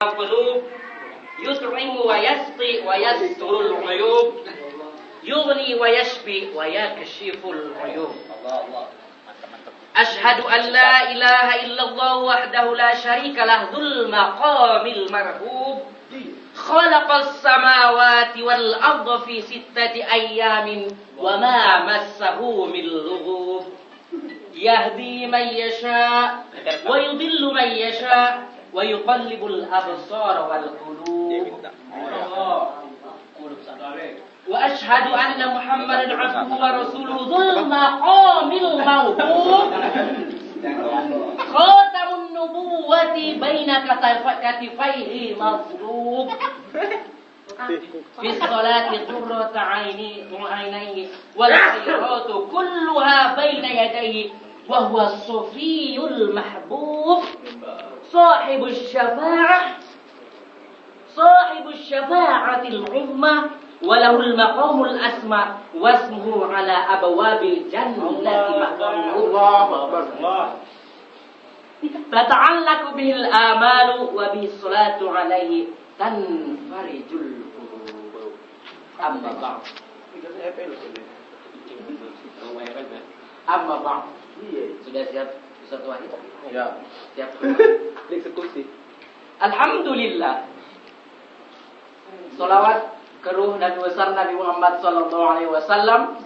القلوب يطعم ويسقي ويستر العيوب يغني ويشفي ويكشف العيوب. أشهد أن لا إله إلا الله وحده لا شريك له ذو المقام المرهوب خلق السماوات والأرض في 6 أيام وما مسه من لغوب يهدي من يشاء ويضل من يشاء ويقلب الأبصار والقلوب. وأشهد أن محمدا عبده ورسوله ذو المقام الموهوب خاتم النبوة بين كتفيه مصلوب في الصلاة قرة عينيه والخيرات كلها بين يديه وهو الصفي المحبوب صاحب الشفاعة العظمى وله المقام الأسمى واسمه على أبواب الجنة الله تتعلق به الآمال وبه الصلاة عليه تنفرج القلوب. أما بعد sudah siap Ustaz Wahid? Ya, siap. Eksekusi. Alhamdulillah. Salawat ke ruh Nabi besar Nabi Muhammad sallallahu alaihi wasallam.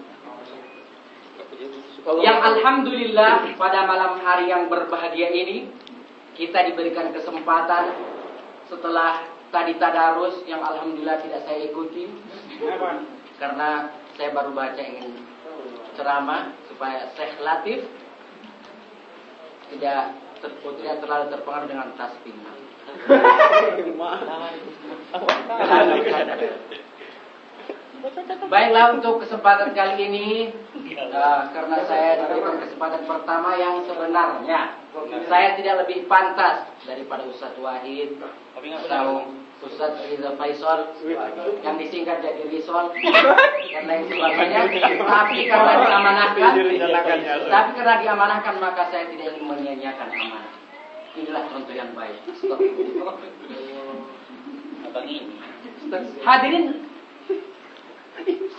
Yang alhamdulillah pada malam hari yang berbahagia ini kita diberikan kesempatan setelah tadi tadarus yang alhamdulillah tidak saya ikuti karena saya baru baca ingin ceramah supaya Syekh Latif tidak terlalu terpengaruh dengan tasbih. Baiklah, untuk kesempatan kali ini karena saya diberikan kesempatan pertama yang sebenarnya saya tidak lebih pantas daripada Ustaz Wahid atau Ustaz Riza Faisal yang disingkat jadi Rizal dan lain sebagainya. Tapi karena diamanahkan maka saya tidak ingin menyia-nyiakan amanah. Inilah contoh yang baik. Hadirin,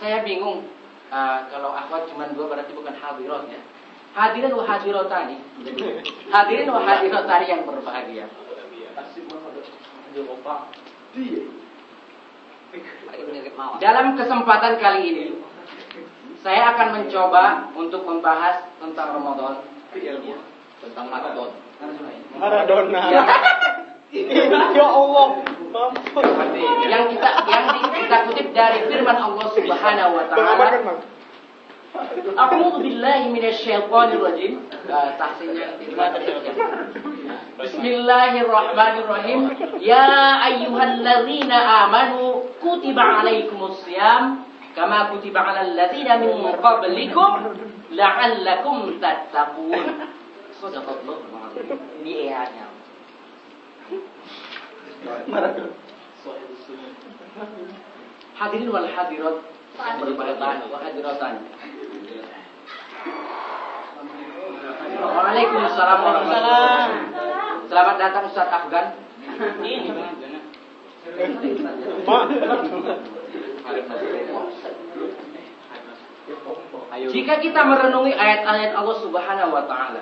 saya bingung kalau akhwat cuma 2 berarti bukan hadirat ya. Hadirin wa hadiratani. Hadirin wa hadiratani yang berbahagia. Dalam kesempatan kali ini saya akan mencoba untuk membahas tentang Ramadan, tentang Maradona. Ya Allah. Yang kita kutip dari firman Allah Subhanahu wa taala. A'udzu billahi minasyaitonir rajim. Tahsinnya Bismillahirrahmanirrahim. Ya ayyuhalladzina amanu kutiba alaikumusiyam kama kutiba alal ladzina min qablikum la'allakum tattaqun. Shadaqallahu alazim. Ini ayatnya. Hadirin wal hadirat berbahagia wa hadiratan. Waalaikumsalam warahmatullahi wabarakatuh. Selamat datang Ustaz Afgan. Jika kita merenungi ayat-ayat Allah Subhanahu wa taala,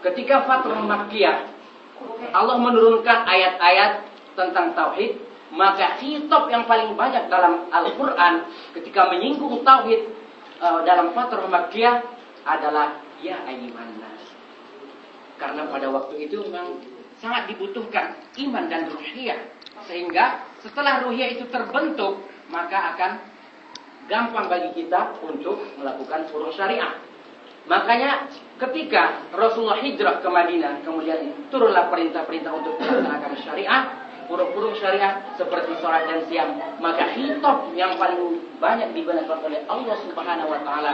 ketika Fathul Makkiyah Allah menurunkan ayat-ayat tentang tauhid, maka khitab yang paling banyak dalam Al-Quran ketika menyinggung tauhid dalam Fathul Makkiyah adalah ya ayyuhan nas. Karena pada waktu itu memang sangat dibutuhkan iman dan ruhiyah, sehingga setelah ruhiyah itu terbentuk maka akan gampang bagi kita untuk melakukan furu' syariah. Makanya ketika Rasulullah hijrah ke Madinah, kemudian turunlah perintah-perintah untuk melaksanakan syariah, furu' syariah seperti sholat dan siam, maka khitab yang paling banyak digunakan oleh Allah Subhanahu wa taala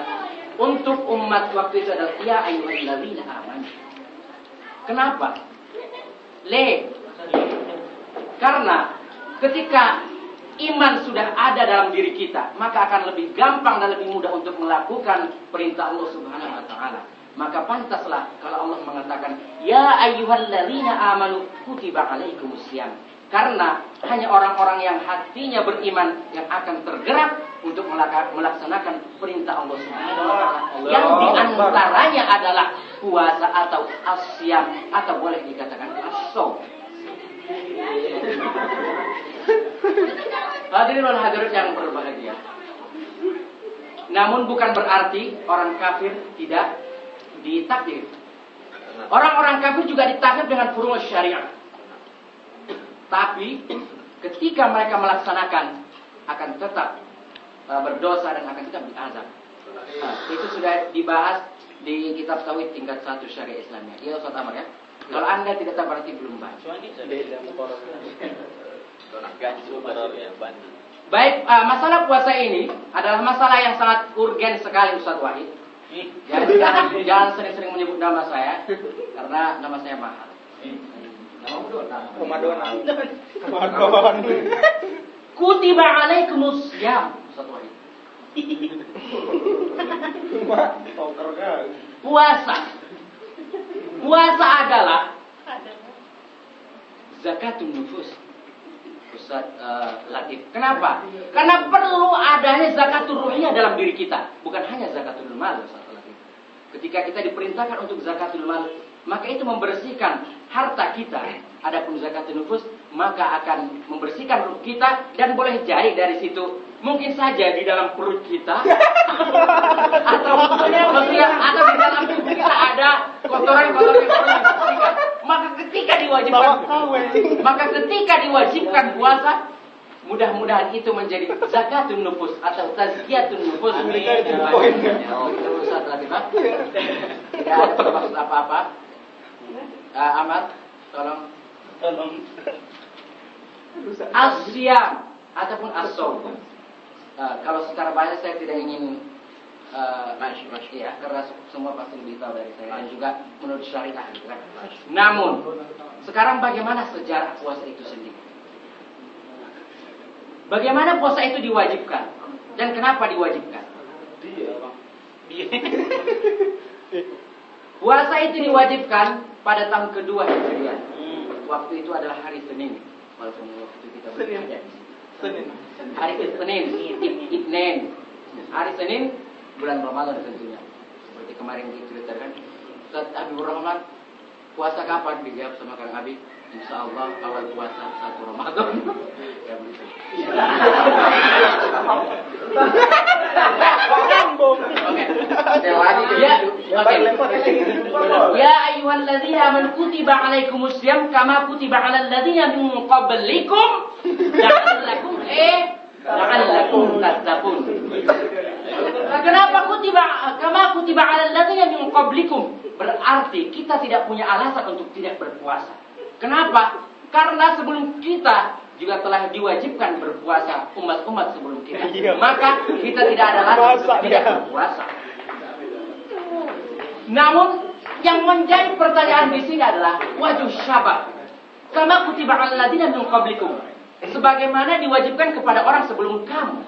untuk umat waktu itu adalah ya ayyuhalladzina amanu. Kenapa? Karena ketika iman sudah ada dalam diri kita, maka akan lebih gampang dan lebih mudah untuk melakukan perintah Allah Subhanahu wa taala. Maka pantaslah kalau Allah mengatakan, Ya ayyuhalladzina amanu kutiba alaikumusiyam. Karena hanya orang-orang yang hatinya beriman yang akan tergerak untuk melaksanakan perintah Allah Subhanahu wa taala. Yang diantaranya adalah puasa atau asyam atau boleh dikatakan as-shaum. Hadirin wal hadirat yang berbahagia. Namun bukan berarti orang kafir tidak ditakdir. Orang-orang kafir juga ditakdir dengan furu' syariah. Tapi ketika mereka melaksanakan akan tetap berdosa dan akan tetap diazab. Itu sudah dibahas di kitab tauhid tingkat 1 syariah Islamnya. Iya Ustaz Amar ya. Kalau Anda tidak tahu berarti belum baca. Baik, masalah puasa ini adalah masalah yang sangat urgen sekali Ustaz Wahid. Ya, jangan sering-sering menyebut nama saya karena nama saya mahal. Ramadan. Kutiba alaikumus syiyam Ustaz Wahid. Puasa adalah zakatun nufus. Ustaz Latif. Kenapa? Karena perlu adanya zakatul ruhiyah dalam diri kita, bukan hanya zakatul mal Ustaz Latif. Ketika kita diperintahkan untuk zakatul mal, maka itu membersihkan harta kita. Adapun zakatul nufus, maka akan membersihkan ruh kita dan boleh jadi dari situ mungkin saja di dalam perut kita atau di dalam tubuh kita ada kotoran-kotoran yang perlu dibersihkan. Maka ketika diwajibkan puasa, mudah-mudahan itu menjadi zakatun nufus atau tazkiyatun nufus. Ustaz Latif, tidak ada maksud apa-apa. Ahmad, tolong. Asyam ataupun as-shaum. Kalau secara bahasa saya tidak ingin ya, karena semua pasti lebih tahu dari saya dan juga menurut syariah gitu kan. Namun sekarang bagaimana sejarah puasa itu sendiri? Bagaimana puasa itu diwajibkan dan kenapa diwajibkan? Puasa itu diwajibkan pada tahun kedua Hijriah. Waktu itu adalah hari Senin. Walaupun waktu itu kita bekerja di Senin. Hari Senin, Itnen. Hari Senin bulan Ramadan tentunya. Seperti kemarin diceritakan, Ustaz Habibur Rahman, puasa kapan? Dijawab sama Kang Habib, insya Allah awal puasa 1 Ramadan. Ya begitu. Ya ayyuhalladzina amanu kutiba alaikumus syiyam kama kutiba alal ladzina min qablikum la'allakum tattaqun. Kenapa kama kutiba alal ladzina min qablikum? Berarti kita tidak punya alasan untuk tidak berpuasa. Kenapa? Karena sebelum kita juga telah diwajibkan berpuasa umat-umat sebelum kita. Maka kita tidak ada alasan untuk tidak berpuasa. Namun yang menjadi pertanyaan di sini adalah wajib syabah. Kama kutiba 'alal ladzina min qablikum. Sebagaimana diwajibkan kepada orang sebelum kamu.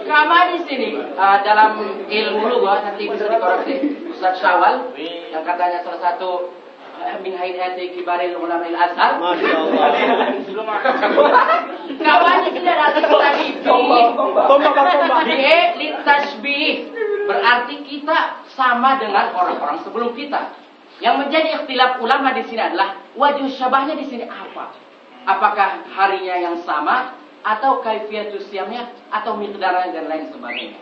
Kama di sini dalam ilmu lugah nanti bisa dikoreksi Ustaz Syawal yang katanya salah satu min hayati kibaril ulama al-azhar. Masyaallah. Kawannya tidak ada tadi. Litashbih berarti kita sama dengan orang-orang sebelum kita. Yang menjadi ikhtilaf ulama di sini adalah wajib syabahnya di sini apa? Apakah harinya yang sama atau kaifiyatus siyamnya atau miqdarnya dan lain sebagainya.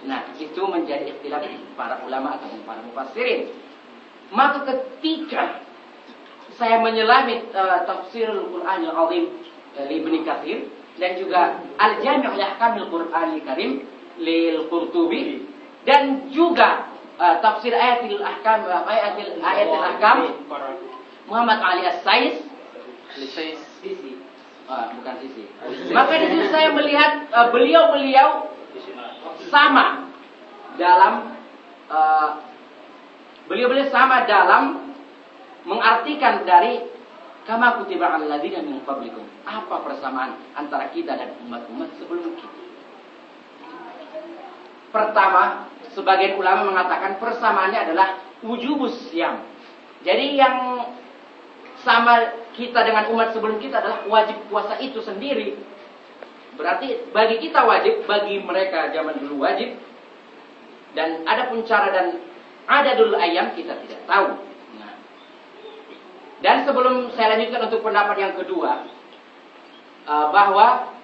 Nah, itu menjadi ikhtilaf para ulama atau para mufassirin. Maka ketika saya menyelami tafsirul Qur'anil Azim li Ibnu Katsir dan juga Al-Jami' li Ahkamil Qur'anil Karim lil Qurtubi dan juga tafsir ayatil ahkam Muhammad Ali As-Sais Sisi. Bukan Sisi. Maka di situ saya melihat beliau sama dalam beliau sama dalam mengartikan dari kama kutiba 'alal ladzina min qablikum. Apa persamaan antara kita dan umat-umat sebelum kita? Pertama, sebagian ulama mengatakan persamaannya adalah wujubus siyam. Jadi yang sama kita dengan umat sebelum kita adalah wajib puasa itu sendiri. Berarti bagi kita wajib, bagi mereka zaman dulu wajib. Dan ada pun cara dan adadul ayam kita tidak tahu. Nah. Dan sebelum saya lanjutkan untuk pendapat yang kedua, bahwa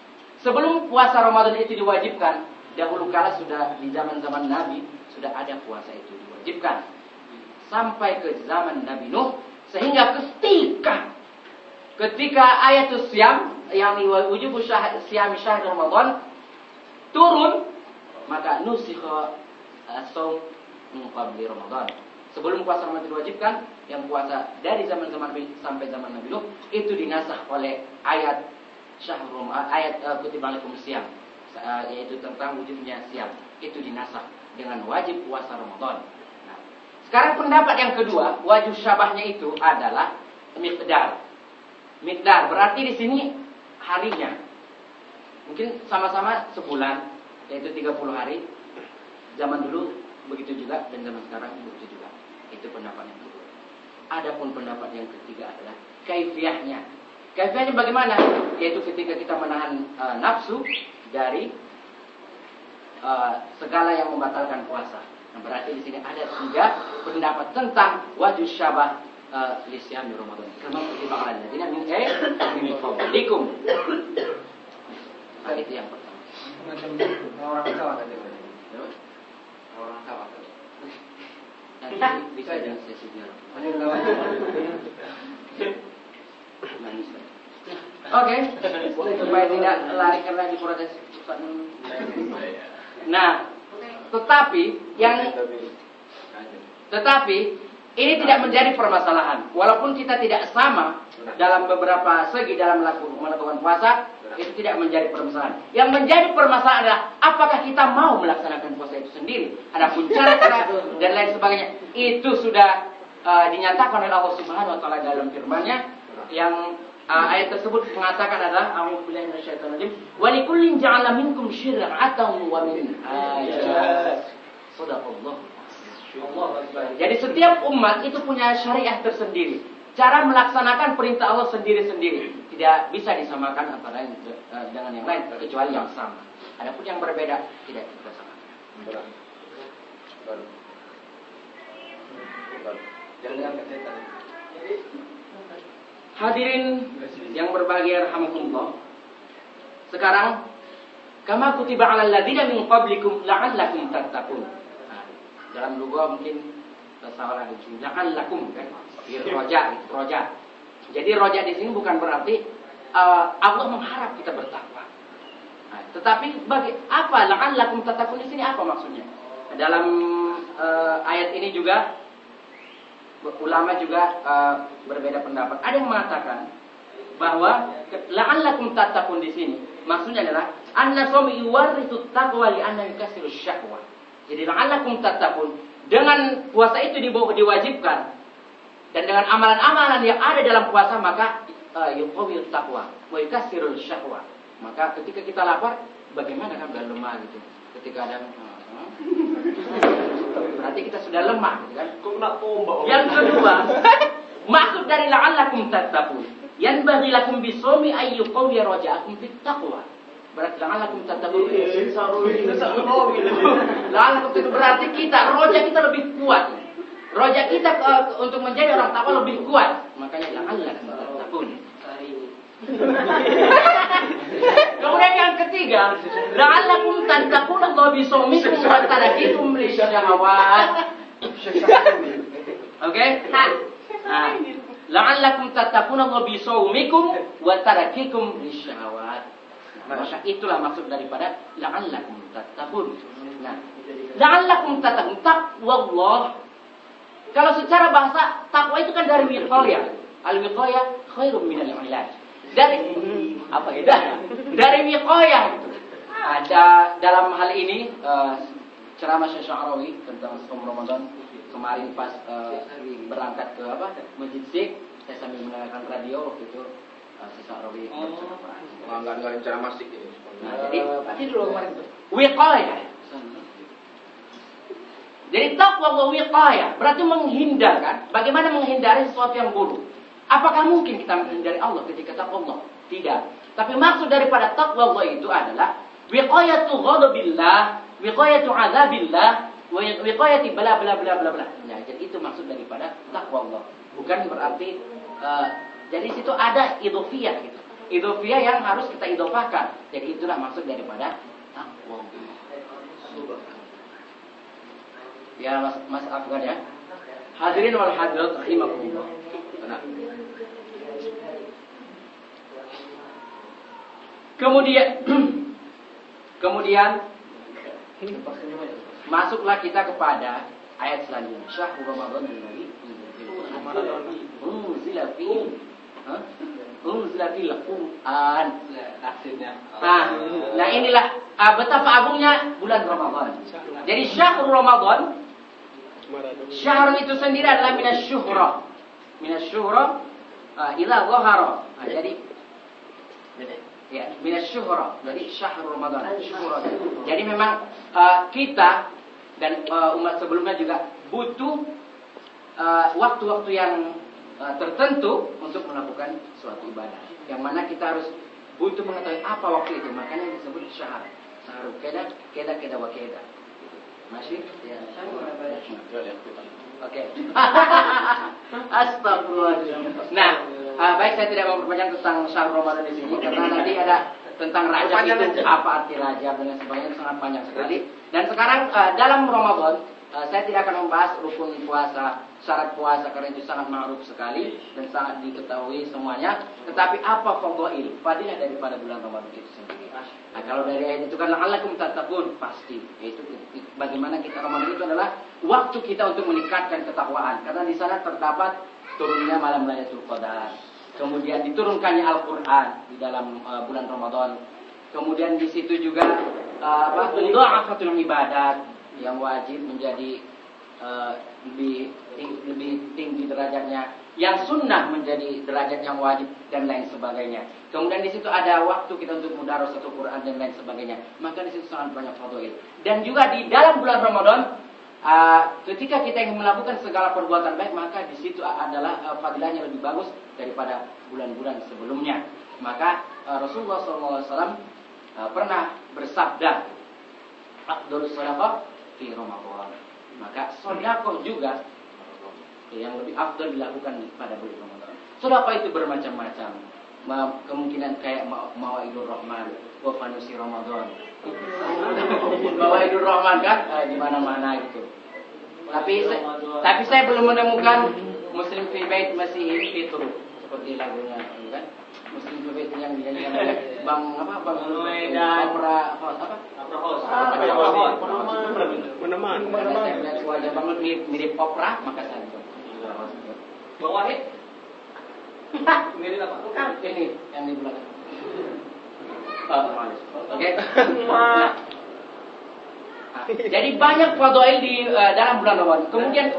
sebelum puasa Ramadan itu diwajibkan, dahulu kala sudah di zaman-zaman Nabi sudah ada puasa itu diwajibkan. Sampai ke zaman Nabi Nuh, sehingga ketika ayatul siyam yang wujub siyam syahr Ramadan turun, maka nusikha as-shaum min qabli Ramadan. Sebelum puasa Ramadan diwajibkan, yang puasa dari zaman-zaman Nabi sampai zaman Nabi Nuh itu dinasakh oleh ayat kutiba alaikum siyam, yaitu tentang wujudnya siyam. Itu dinasakh dengan wajib puasa Ramadan. Nah, sekarang pendapat yang kedua, wajib syabahnya itu adalah miqdar. Miqdar berarti di sini harinya. Mungkin sama-sama sebulan, yaitu 30 hari. Zaman dulu begitu juga dan zaman sekarang begitu juga. Itu pendapat yang kedua. Adapun pendapat yang ketiga adalah kaifiyahnya. Kaifiyahnya bagaimana? Yaitu ketika kita menahan nafsu dari segala yang membatalkan puasa. Nah, berarti di sini ada 3 pendapat tentang wajib syabah lisyam di Ramadan. Kama kutiba alal ladzina min qablikum. Nah, itu yang pertama. Orang Jawa tadi. Orang Jawa tadi. Nanti bisa jadi sesi dialog. Oke, supaya tidak lari karena diprotes. Nah, tetapi ini tidak menjadi permasalahan. Walaupun kita tidak sama dalam beberapa segi dalam melakukan puasa, itu tidak menjadi permasalahan. Yang menjadi permasalahan adalah apakah kita mau melaksanakan puasa itu sendiri. Adapun cara dan lain sebagainya itu sudah dinyatakan oleh Allah Subhanahu wa taala dalam firman-Nya yang ayat tersebut mengatakan adalah a'udzubillahi minasyaitonir rajim wa likullin ja'ala minkum syir'atan wa minhaja. Shadaqallah. Jadi setiap umat itu punya syariah tersendiri. Cara melaksanakan perintah Allah sendiri-sendiri. Tidak bisa disamakan antara dengan yang lain kecuali yang sama. Adapun yang berbeda tidak kita samakan. Hadirin yang berbahagia rahimakumullah. Sekarang kama kutiba 'alal ladzina min qablikum la'allakum tattaqun. Nah, dalam lugah mungkin salah di sini la'allakum kan. Roja. Jadi roja di sini bukan berarti Allah mengharap kita bertakwa. Nah, tetapi bagi apa la'allakum tattaqun di sini apa maksudnya? Dalam ayat ini juga ulama juga berbeda pendapat. Ada yang mengatakan bahwa la'allakum tattaqun di sini maksudnya adalah anna sawmi yuwarrithu taqwa li anna yukasiru syahwa. Jadi la'allakum tattaqun dengan puasa itu diwajibkan dan dengan amalan-amalan yang ada dalam puasa maka yuqawil taqwa wa yukasiru syahwa. Maka ketika kita lapar bagaimana kan udah lemah gitu. Ketika ada berarti kita sudah lemah gitu kan. Yang kedua, maksud dari la'allakum tattaqun, yanbaghi lakum bisawmi ay yuqawwi raja'akum fit taqwa. Berarti la'allakum tattaqun. La'allakum itu berarti kita roja kita lebih kuat. Roja kita untuk menjadi orang takwa lebih kuat. Makanya la'allakum tattaqun. Kemudian yang ketiga, la'allakum tattaqun Allah bisawmikum wa tarakikum lisyahawat. Oke? Nah, la'allakum tattaqun Allah bisawmikum wa tarakikum lisyahawat. Maka itulah maksud daripada la'allakum tattaqun. Nah, la'allakum tattaqun taqwallah. Kalau secara bahasa takwa itu kan dari wiqayah. Al-wiqayah khairum minal ilaj. Dari apa itu? Dari wiqayah itu. Ada dalam hal ini ceramah Syekh Sya'rawi tentang Shaum Ramadan kemarin pas berangkat ke Masjid Sik, saya sambil mendengarkan radio waktu itu Syekh Sya'rawi Enggak dengerin ceramah Sik ini. Nah, jadi pasti dulu kemarin itu wiqayah. Jadi takwa wa wiqayah berarti menghindarkan. Bagaimana menghindari sesuatu yang buruk? Apakah mungkin kita menghindari Allah ketika takwa Allah? Tidak. Tapi maksud daripada takwa Allah itu adalah wiqayatu ghadabillah, wiqayatu azabillah, wiqayati bla bla bla bla bla. Nah, jadi itu maksud daripada takwa Allah. Bukan berarti jadi situ ada idhofiyah gitu. Idhofiyah yang harus kita idhofahkan. Jadi itulah maksud daripada takwa. Ya Mas Afgan ya. Hadirin wal hadirat rahimakumullah. Tenang. Kemudian masuklah kita kepada ayat selanjutnya. Syahrul Ramadan alladzi unzila fihi Qur'an. Nah inilah betapa agungnya bulan Ramadan. Jadi syahrul Ramadan, syahr itu sendiri adalah minasyuhra. Minasyuhra ila dhahara. Jadi ya, minasyuhra. Jadi syahrul Ramadan, syuhra. Jadi memang kita dan umat sebelumnya juga butuh waktu-waktu yang tertentu untuk melakukan suatu ibadah. Yang mana kita harus butuh mengetahui apa waktu itu. Makanya disebut syahr. Syahrul keda wa keda. Masih? Ya. Oke. Astagfirullahaladzim. Nah, baik, saya tidak mau berpanjang tentang syahrul Ramadan di sini karena nanti ada tentang Rajab itu apa arti Rajab dan sebagainya, sangat panjang sekali. Dan sekarang dalam Ramadan saya tidak akan membahas rukun puasa, syarat puasa karena itu sangat ma'ruf sekali dan sangat diketahui semuanya. Tetapi apa fadhail, fadilah daripada bulan Ramadan itu sendiri. Nah, kalau dari ayat itu kan la'allakum tattaqun, pasti yaitu bagaimana kita Ramadan itu adalah waktu kita untuk meningkatkan ketakwaan karena di sana terdapat turunnya malam Lailatul Qadar. Kemudian diturunkannya Al-Qur'an di dalam bulan Ramadan. Kemudian di situ juga mudha'afatul ibadat yang wajib menjadi lebih tinggi derajatnya, yang sunnah menjadi derajat yang wajib dan lain sebagainya. Kemudian di situ ada waktu kita untuk mudaros satu Quran dan lain sebagainya. Maka di situ sangat banyak fadhail. Dan juga di dalam bulan Ramadan ketika kita ingin melakukan segala perbuatan baik, maka di situ adalah fadilahnya lebih bagus daripada bulan-bulan sebelumnya. Maka Rasulullah SAW pernah bersabda, "Afdhalus shadaqah fi Ramadan." Maka sedekah juga yang lebih afdal dilakukan pada bulan Ramadan. Sedekah itu bermacam-macam. Kemungkinan kayak Mawaidur Rahman, wa fanusi Ramadan. Mawaidur Rahman kan di mana-mana gitu. Tapi saya belum menemukan Muslim fi Bait masih Fitr seperti lagunya kan. Muslim fi Bait yang dinyanyikan oleh Bang Meneman. Saya melihat wajah Bang mirip opera, maka saya Bang Wahid. Mirip apa? Bukan. Ini yang di belakang. Oke. Jadi banyak fadhail di dalam bulan Ramadan. Kemudian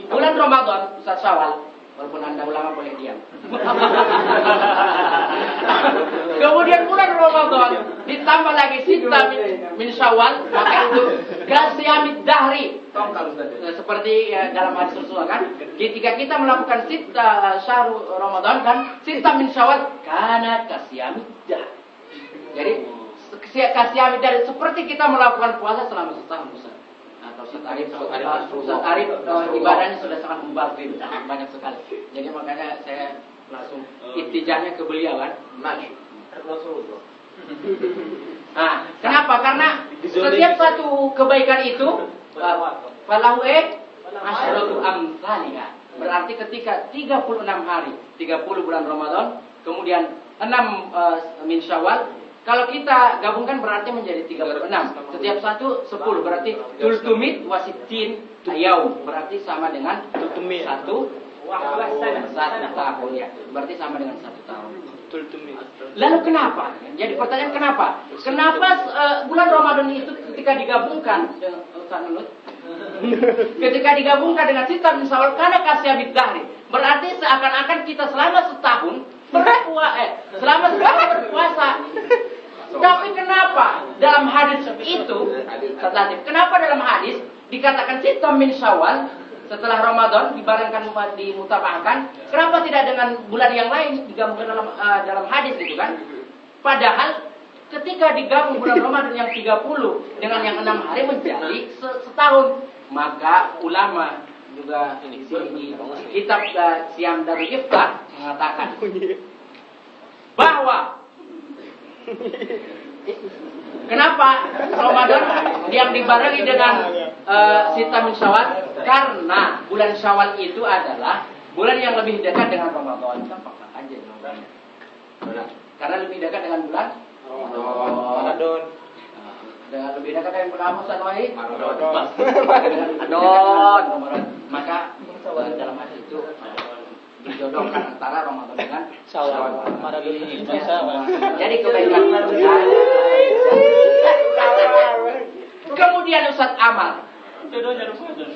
bulan Ramadan, Ustaz Syawal, walaupun Anda ulama boleh diam. Kemudian bulan Ramadan ditambah lagi sita min Syawal, maka itu kasiyamid dahri. Seperti dalam hadis Rasulullah kan, ketika kita melakukan sita syahrul Ramadan kan, sita min Syawal kana kasiyamid dahri. Jadi kasiyamid dahri seperti kita melakukan puasa selama setahun Ustaz. Atau Ustaz Arif ibadahnya sudah sangat mubazir, banyak sekali. Jadi makanya saya langsung ittijahnya ke beliau kan. Nah, kenapa? Karena setiap satu kebaikan itu falahu asyratu amsalihah. Berarti ketika 36 hari, 30 bulan Ramadan, kemudian 6 min Syawal, kalau kita gabungkan berarti menjadi 36. Setiap satu 10, berarti tultumit wasitin yaum, berarti sama dengan satu tahun ya. Berarti sama dengan 1 tahun. Lalu kenapa? Jadi pertanyaan kenapa? Kenapa bulan Ramadan itu ketika digabungkan ketika digabungkan dengan sita min Syawal karena kasiyamid dahri, berarti seakan-akan kita selama setahun berpuasa. Tapi kenapa dalam hadis itu, kenapa dalam hadis dikatakan sitam min Syawal setelah Ramadan dibarengkan dimutabahkan, kenapa tidak dengan bulan yang lain digabungkan dalam hadis gitu kan? Padahal ketika digabung bulan Ramadan yang 30 dengan yang 6 hari menjadi setahun, maka ulama juga di kitab Siam Darul Iftah mengatakan bahwa kenapa Ramadan yang dibarengi dengan Sita min Syawal? Karena bulan Syawal itu adalah bulan yang lebih dekat dengan Ramadan. Gampang aja jawabannya. Karena lebih dekat dengan bulan Ramadan. Dengan lebih dekat dengan bulan Ramadan. Ramadan. Maka dalam hal itu dijodohkan antara Ramadan dengan Syawal. Jadi kebaikan. Kemudian Ustadz Amal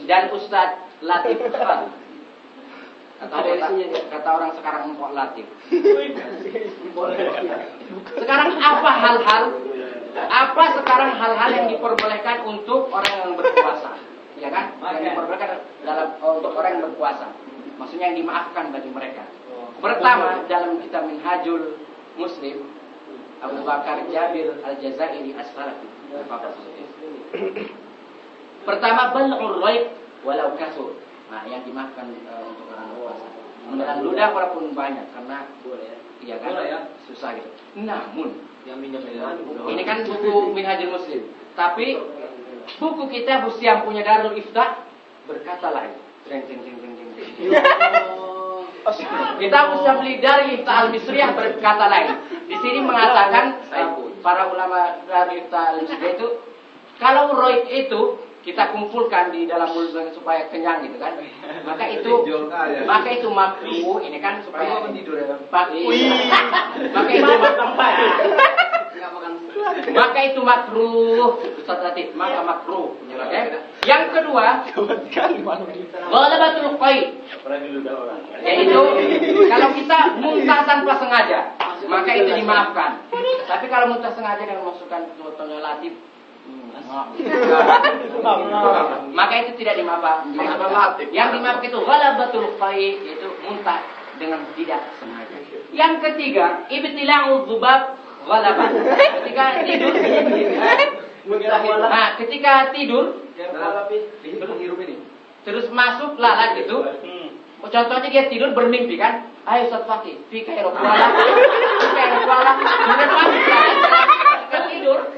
dan Ustadz Latif. Kata orang sekarang empok Latif. Sekarang apa sekarang hal-hal yang diperbolehkan untuk orang yang berpuasa, ya kan? Yang diperbolehkan untuk orang yang berpuasa. Maksudnya yang dimaafkan bagi mereka. Pertama, dalam kitab Minhajul Muslim, Abu Bakar Jabir Al-Jazairi As-Salafi. Pertama, bal'ur raib walau kasur. Nah, yang dimaafkan untuk orang berpuasa. Menelan ludah walaupun banyak, karena iya kan? Susah gitu. Namun, ini kan buku Minhajul Muslim. Tapi buku kita yang punya Darul Iftah berkata lain. Kita bisa beli dari Iftah Al-Misriyah berkata lain. Di sini mengatakan para ulama dari Iftah Al-Misriyah itu, kalau roib itu kita kumpulkan di dalam mulut supaya kenyang gitu kan, maka itu makruh. Ini kan supaya tidur ya. Maka itu makruh. Ustaz Latif, maka makruh. Okay? Yang kedua, ghalabatul qaid. Yaitu kalau kita muntah tanpa sengaja, maka itu dimaafkan. Tapi kalau muntah sengaja dan memasukkan fotonya Latif, maka itu tidak dimaafkan. Yang dimaafkan itu ghalabatul qaid, yaitu muntah dengan tidak sengaja. Yang ketiga, ibtila'u dzubab ghalabah. Ketika tidur, ketika tidur, terus masuk lalat gitu. Contohnya dia tidur bermimpi kan? Ayo Ustaz Fakih, fi khairu kuala. Kemudian masuk lalat tidur,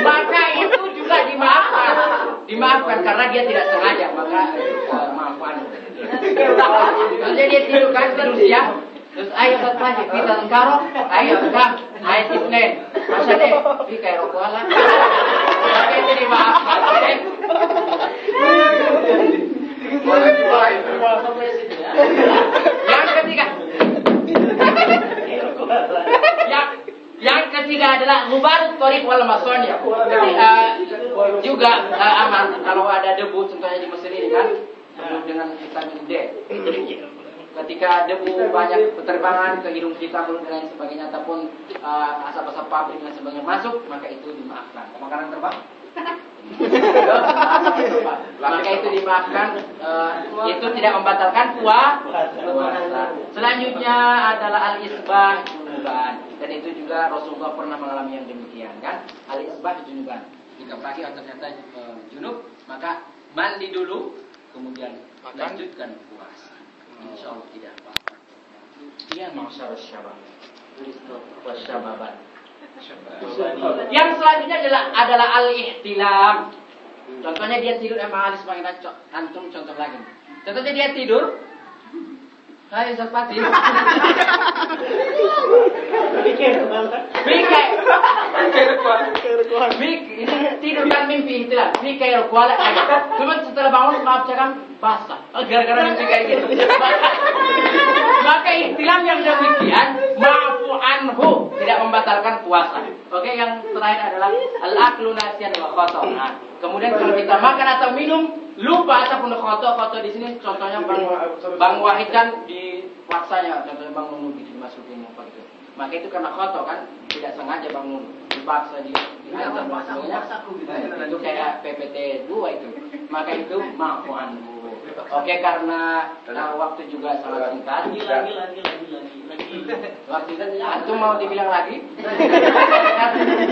maka itu juga dimaafkan karena dia tidak sengaja, maka maafkan. Kalau dia tidur kan, tidur siang, terus ayo Ustaz Fakih, kita engkaro, ayo Ustaz, ayo Isnin, masa deh, fi khairu kuala. Maka itu dimaafkan. Yang ketiga adalah mubarak torik wal masonya. Juga aman kalau ada debu, contohnya di mesin ini kan, dengan vitamin D. Ketika debu banyak berterbangan ke hidung kita, mulut dan lain sebagainya, ataupun asap-asap pabrik dan sebagainya masuk, maka itu dimaafkan. Makanan terbang. Maka itu dimaafkan. Itu tidak membatalkan puasa. Selanjutnya adalah al-isbah, junuban. Dan itu juga Rasulullah pernah mengalami yang demikian kan. Al-isbah, junuban. Jika pagi atau ternyata junub, maka mandi dulu, kemudian lanjutkan puasa. Insya Allah tidak apa-apa. Dia masyarakat syabab. Wasyababan. Yang selanjutnya adalah al-ihtilam. Contohnya dia tidur, emang alis makin antum contoh lagi. Contohnya dia tidur. Hai Ustaz Fatih. Tidur kan mimpi ihtilam. Mikir kuala. Cuma setelah bangun maaf cakap basah. Gara-gara mimpi kayak gitu. Maka ihtilam yang demikian maafu anhu, tidak membatalkan puasa. Oke, yang terakhir adalah al-aklu nasiyan wa khata'. Nah, kemudian kalau kita makan atau minum lupa ataupun khata' di sini contohnya Bang Wahid kan di waksanya, contohnya Bang Nunu gitu dimasukin apa gitu. Maka itu karena khata' kan, tidak sengaja Bang Nunu. dipaksa diajar waktunya itu kayak PPT 2 itu. Maka itu maafu anhu. Oke, karena waktu juga sangat singkat. Lagi. Waktu itu antum mau dibilang lagi?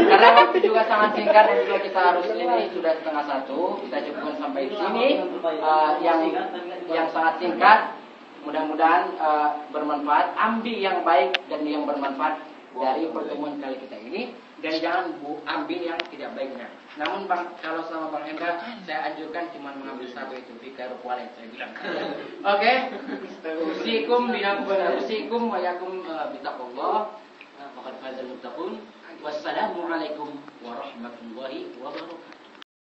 Karena waktu juga sangat singkat dan juga kita harus ini sudah 1:30. Kita cukupkan sampai di sini. Yang sangat singkat. Mudah-mudahan bermanfaat. Ambil yang baik dan yang bermanfaat dari pertemuan kali kita ini, dan jangan ambil yang tidak baiknya. Namun Bang, kalau sama Bang Hendra, saya anjurkan cuma mengambil satu itu fikir kual yang saya bilang. Oke, usikum binafsikum wa yakum bitaqullah. Faqad fazal muttaqun. Wassalamualaikum warahmatullahi wabarakatuh.